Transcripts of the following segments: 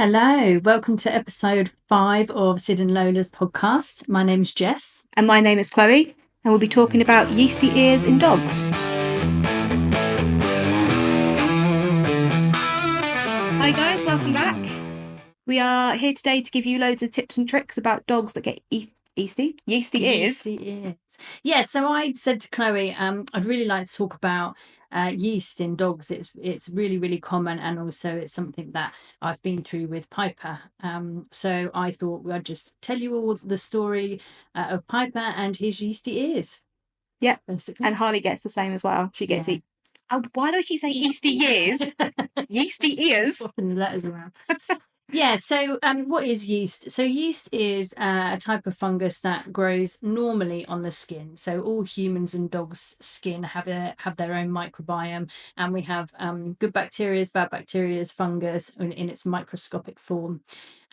Hello, welcome to episode 5 of Sid and Lola's podcast. My name's Jess. And my name is Chloe, and we'll be talking about yeasty ears in dogs. Hi guys, welcome back. We are here today to give you loads of tips and tricks about dogs that get yeasty ears. Yeah, so I said to Chloe, I'd really like to talk about yeast in dogs. It's really, really common, and also it's something that I've been through with Piper. So I thought I'd just tell you all the story of Piper and his yeasty ears. Yeah, basically. And Harley gets the same as well. She gets Oh, why do I keep saying yeasty ears? Yeasty ears. Swapping the letters around. Yeah, so what is yeast? So yeast is a type of fungus that grows normally on the skin. So all humans and dogs' skin have their own microbiome, and we have good bacteria, bad bacteria, fungus in its microscopic form.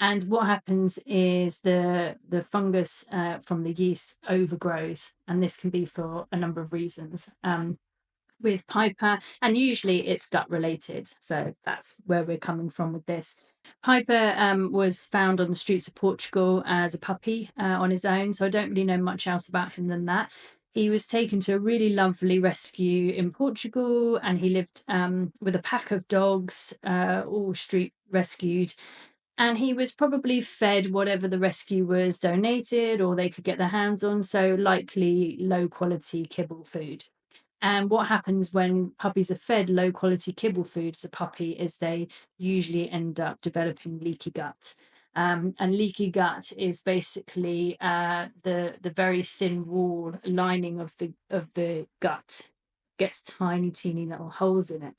And what happens is the fungus from the yeast overgrows, and this can be for a number of reasons. With Piper, and usually it's gut related. So that's where we're coming from with this. Piper was found on the streets of Portugal as a puppy on his own. So I don't really know much else about him than that. He was taken to a really lovely rescue in Portugal, and he lived with a pack of dogs, all street rescued. And he was probably fed whatever the rescue was donated or they could get their hands on. So likely low quality kibble food. And what happens when puppies are fed low quality kibble food as a puppy is they usually end up developing leaky gut. And leaky gut is basically the very thin wall lining of the gut gets tiny, teeny little holes in it.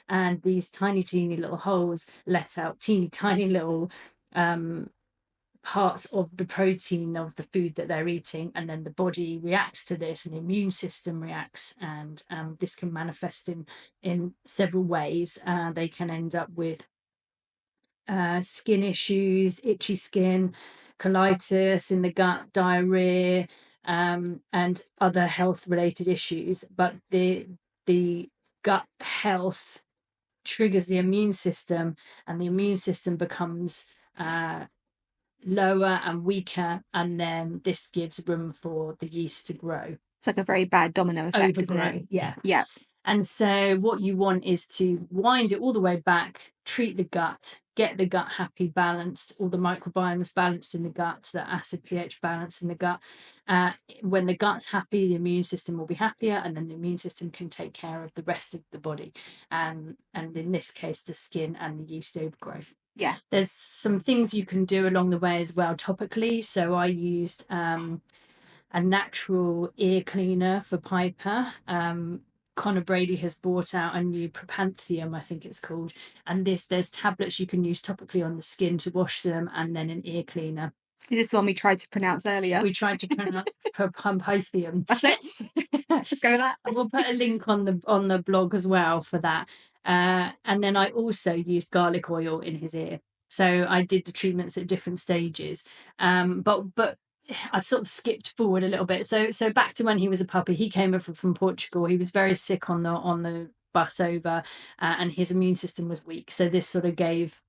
And these tiny, teeny little holes let out teeny, tiny little parts of the protein of the food that they're eating, and then the body reacts to this, and the immune system reacts, and this can manifest in several ways. They can end up with skin issues, itchy skin, colitis in the gut, diarrhea, and other health related issues. But the gut health triggers the immune system, and the immune system becomes lower and weaker, and then this gives room for the yeast to grow. It's like a very bad domino effect, isn't it? Yeah. And so what you want is to wind it all the way back, treat the gut, get the gut happy, balanced, all the microbiomes balanced in the gut, the acid pH balanced in the gut. When the gut's happy, the immune system will be happier, and then the immune system can take care of the rest of the body. And in this case, the skin and the yeast overgrowth. Yeah. There's some things you can do along the way as well topically. So I used a natural ear cleaner for Piper. Connor Brady has brought out a new Propanthium, I think it's called. And there's tablets you can use topically on the skin to wash them, and then an ear cleaner. Is this the one we tried to pronounce earlier? We tried to pronounce Propanthium. That's it. Let's go with that. We'll put a link on the blog as well for that. And then I also used garlic oil in his ear. So I did the treatments at different stages. But I've sort of skipped forward a little bit. So back to when he was a puppy. He came over from Portugal. He was very sick on the bus over, and his immune system was weak. So this sort of gave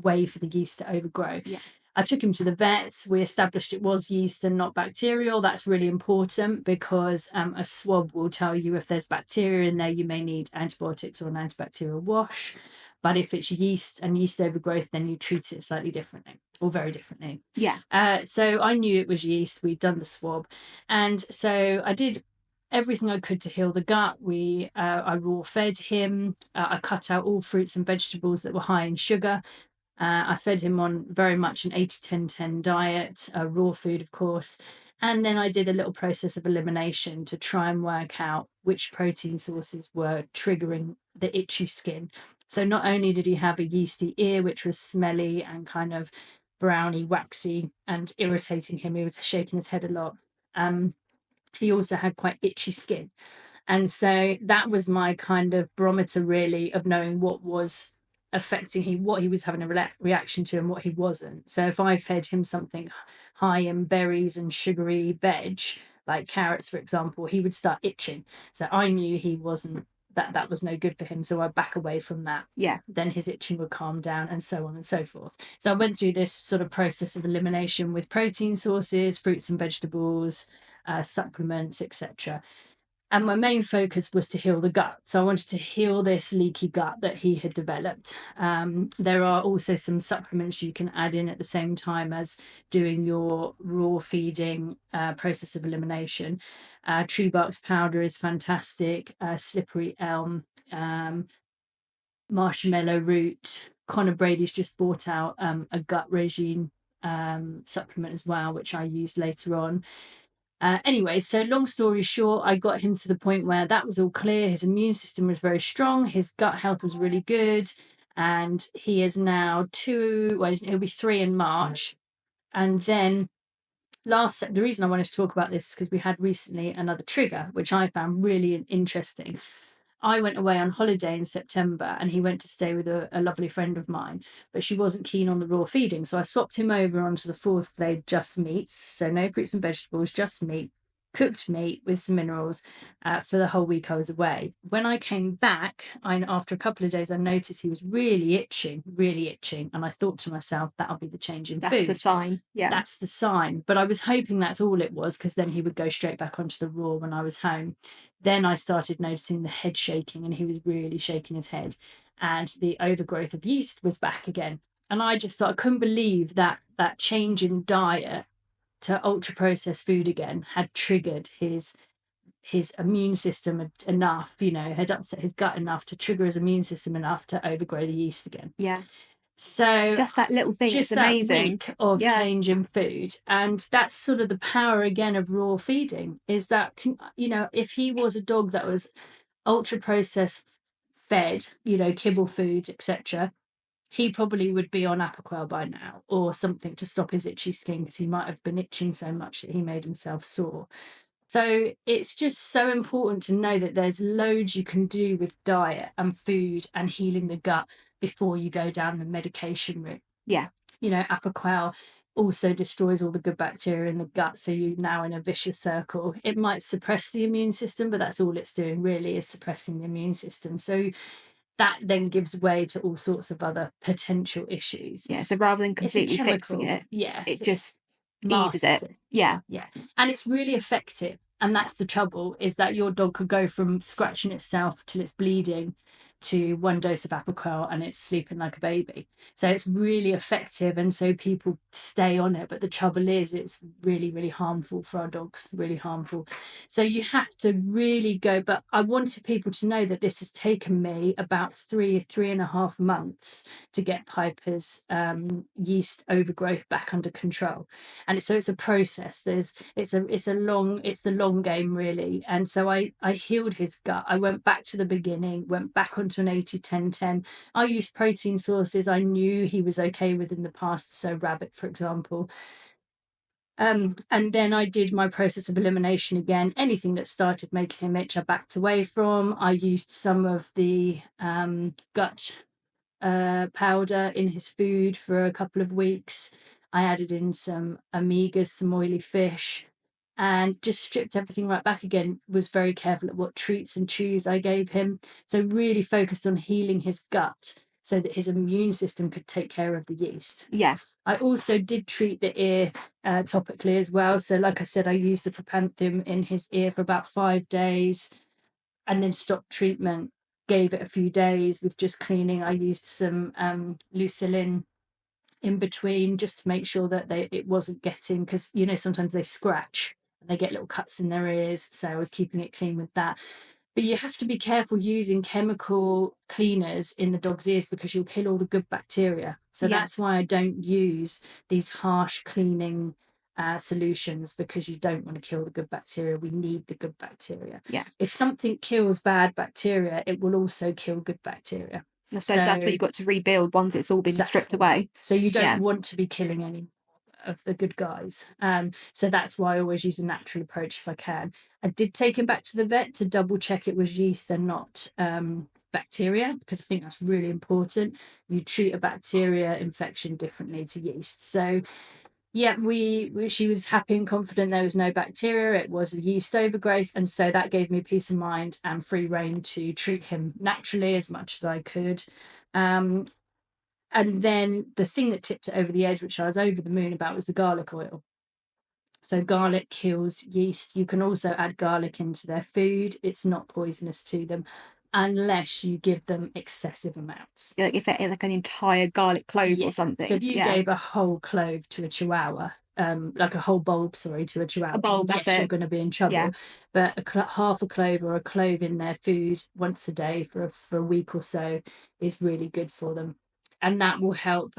way for the yeast to overgrow. Yeah. I took him to the vets. We established it was yeast and not bacterial. That's really important because a swab will tell you if there's bacteria in there, you may need antibiotics or an antibacterial wash. But if it's yeast and yeast overgrowth, then you treat it slightly differently or very differently. Yeah. So I knew it was yeast. We'd done the swab. And so I did everything I could to heal the gut. I raw fed him. I cut out all fruits and vegetables that were high in sugar. I fed him on very much an 80-10-10 diet, raw food, of course. And then I did a little process of elimination to try and work out which protein sources were triggering the itchy skin. So not only did he have a yeasty ear, which was smelly and kind of browny, waxy and irritating him, he was shaking his head a lot. He also had quite itchy skin. And so that was my kind of barometer, really, of knowing what was affecting him, what he was having a reaction to and what he wasn't. So if I fed him something high in berries and sugary veg, like carrots, for example, he would start itching. So I knew he wasn't that was no good for him. So I back away from that. Yeah. Then his itching would calm down, and so on and so forth. So I went through this sort of process of elimination with protein sources, fruits and vegetables, supplements, etc. And my main focus was to heal the gut. So I wanted to heal this leaky gut that he had developed. There are also some supplements you can add in at the same time as doing your raw feeding process of elimination. Tree bark's powder is fantastic. Slippery elm, marshmallow root. Connor Brady's just bought out a gut regime supplement as well, which I used later on. Anyway, so long story short, I got him to the point where that was all clear. His immune system was very strong. His gut health was really good. And he is now he'll be 3 in March. And then the reason I wanted to talk about this is because we had recently another trigger, which I found really interesting. I went away on holiday in September and he went to stay with a lovely friend of mine, but she wasn't keen on the raw feeding. So I swapped him over onto the 4th grade just meats. So no fruits and vegetables, just meat, cooked meat with some minerals for the whole week I was away. When I came back, after a couple of days, I noticed he was really itching. And I thought to myself, that'll be the change in food. That's the sign. Yeah. That's the sign. But I was hoping that's all it was, because then he would go straight back onto the raw when I was home. Then I started noticing the head shaking, and he was really shaking his head. And the overgrowth of yeast was back again. And I just thought, I couldn't believe that change in diet to ultra processed food again had triggered his immune system enough, had upset his gut enough to trigger his immune system enough to overgrow the yeast again. Yeah. So just that little thing, just it's amazing. That week of change in food. And that's sort of the power again of raw feeding, is that, if he was a dog that was ultra processed fed, kibble foods, etc., he probably would be on Apoquel by now, or something to stop his itchy skin, because he might have been itching so much that he made himself sore. So it's just so important to know that there's loads you can do with diet and food and healing the gut before you go down the medication route. Yeah. Apoquel also destroys all the good bacteria in the gut, so you're now in a vicious circle. It might suppress the immune system, but that's all it's doing really, is suppressing the immune system. So that then gives way to all sorts of other potential issues. Yeah, so rather than completely fixing it, it just eases it. Yeah. And it's really effective. And that's the trouble, is that your dog could go from scratching itself till it's bleeding to 1 dose of Apoquel and it's sleeping like a baby. So it's really effective, and so people stay on it. But the trouble is, it's really, really harmful for our dogs, really harmful. So you have to really go. But I wanted people to know that this has taken me about 3.5 months to get Piper's yeast overgrowth back under control. And so it's a process. It's the long game really. And so I healed his gut. I went back to the beginning, went back onto an 80-10-10. I used protein sources I knew he was okay with in the past, so rabbit, for example. And then I did my process of elimination again. Anything that started making him itch, I backed away from. I used some of the gut powder in his food for a couple of weeks. I added in some omegas, some oily fish, and just stripped everything right back again. Was very careful at what treats and chews I gave him. So really focused on healing his gut so that his immune system could take care of the yeast. Yeah. I also did treat the ear topically as well. So like I said, I used the propanthium in his ear for about 5 days and then stopped treatment. Gave it a few days with just cleaning. I used some Lucilin in between just to make sure that it wasn't getting, because sometimes they scratch and they get little cuts in their ears, so I was keeping it clean with that. But you have to be careful using chemical cleaners in the dog's ears, because you'll kill all the good bacteria. So that's why I don't use these harsh cleaning solutions, because you don't want to kill the good bacteria. We need the good bacteria. Yeah. If something kills bad bacteria, it will also kill good bacteria. So that's what you've got to rebuild once it's all been stripped away. So you don't want to be killing any of the good guys. So that's why I always use a natural approach if I can. I did take him back to the vet to double check it was yeast and not bacteria, because I think that's really important. You treat a bacteria infection differently to yeast. So Yeah, she was happy and confident there was no bacteria. It was a yeast overgrowth, and so that gave me peace of mind and free rein to treat him naturally as much as I could. And then the thing that tipped it over the edge, which I was over the moon about, was the garlic oil. So garlic kills yeast. You can also add garlic into their food. It's not poisonous to them unless you give them excessive amounts. Like if they're like an entire garlic clove or something. So if you gave a whole clove to a chihuahua, like a whole bulb, sorry, to a chihuahua, a bulb, that's you're it. going to be in trouble. Yeah. But half a clove or a clove in their food once a day for a week or so is really good for them, and that will help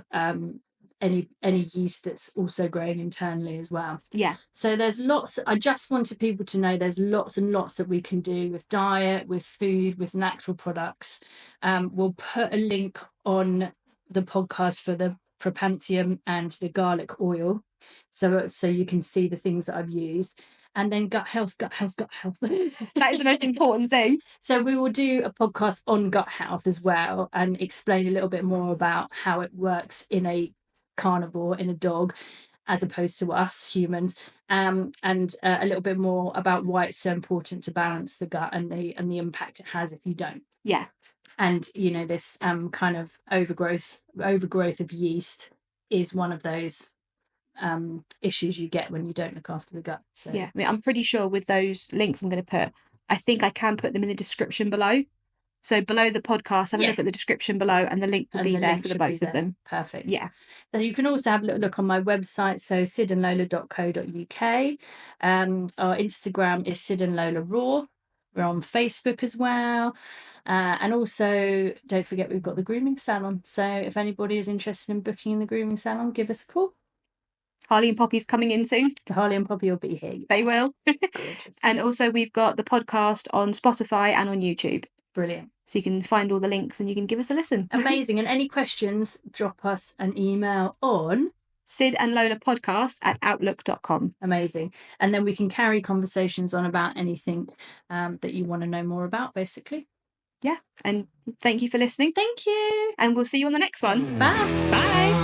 any yeast that's also growing internally as well. Yeah. So there's lots. I just wanted people to know there's lots and lots that we can do with diet, with food, with natural products. We'll put a link on the podcast for the propanthium and the garlic oil, so you can see the things that I've used. And then gut health. That is the most important thing. So we will do a podcast on gut health as well, and explain a little bit more about how it works in a carnivore, in a dog, as opposed to us humans, and a little bit more about why it's so important to balance the gut and the impact it has if you don't. Yeah. And this kind of overgrowth of yeast is one of those issues you get when you don't look after the gut. So yeah, I mean, I'm pretty sure with those links I'm going to put, I think I can put them in the description below. So below the podcast, have a look at the description below, and the link will be there for the both of them. Perfect. Yeah. So you can also have a little look on my website, so sidandlola.co.uk. Our Instagram is Sid and Lola Raw. We're on Facebook as well. And also, don't forget, we've got the grooming salon. So if anybody is interested in booking in the grooming salon, give us a call. Harley and Poppy's coming in soon. The Harley and Poppy will be here. They will. Gorgeous. And also we've got the podcast on Spotify and on YouTube. Brilliant. So you can find all the links and you can give us a listen. Amazing. And any questions, drop us an email on sidandlolapodcast@outlook.com. Amazing. And then we can carry conversations on about anything that you want to know more about, basically. Yeah. And thank you for listening. Thank you. And we'll see you on the next one. Bye. Bye.